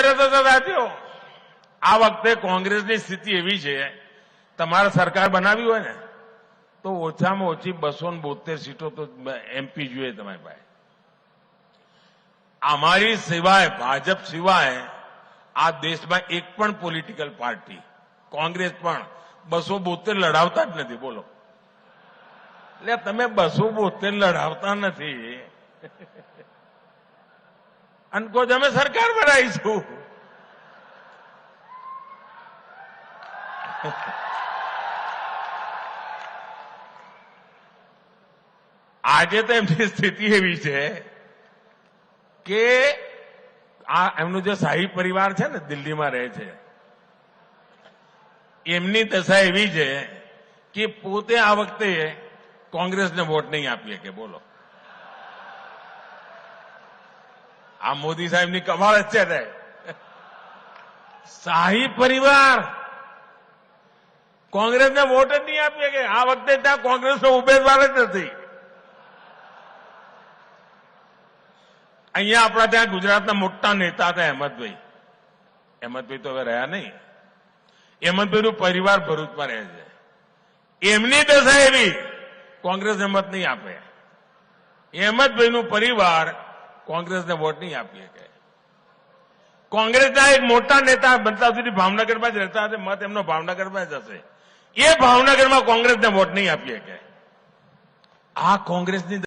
તરત જ સાથીઓ આ વખતે કોંગ્રેસની સ્થિતિ એવી છે, તમારે સરકાર બનાવી હોય ને તો ઓછામાં ઓછી 272 સીટો તો એમપી જોઈએ તમારી પાસે. અમારી સિવાય, ભાજપ સિવાય આ દેશમાં એક પણ પોલિટિકલ પાર્ટી, કોંગ્રેસ પણ 272 લડાવતા જ નથી. બોલો, એટલે તમે 272 લડાવતા નથી અને કહો અમે સરકાર બનાવીશું. આજે તો એમની સ્થિતિ એવી છે કે આ એમનું જે શાહી પરિવાર છે ને, દિલ્હીમાં રહે છે, એમની દશા એવી છે કે પોતે આ વખતે કોંગ્રેસને વોટ નહીં આપીએ કે. બોલો, આ મોદી સાહેબની કમાલ જ છે ને. શાહી પરિવાર કોંગ્રેસને વોટ જ નહીં આપીએ કે. આ વખતે ત્યાં કોંગ્રેસનો ઉમેદવાર જ નથી. અહીંયા આપણા ત્યાં ગુજરાતના મોટા નેતા હતા અહેમદભાઈ. અહેમદભાઈ તો હવે રહ્યા નહીં. અહેમદભાઈનું પરિવાર ભરૂચમાં રહે છે. એમની દશા એવી, કોંગ્રેસને મત નહીં આપે. અહેમદભાઈનું પરિવાર કોંગ્રેસને વોટ નહીં આપીએ કે. કોંગ્રેસના એક મોટા નેતા બનતા સુધી ભાવનગરમાં જ રહેતા હશે, મત એમનો ભાવનગરમાં જ હશે. એ ભાવનગરમાં કોંગ્રેસને વોટ નહીં આપીએ કે. આ કોંગ્રેસની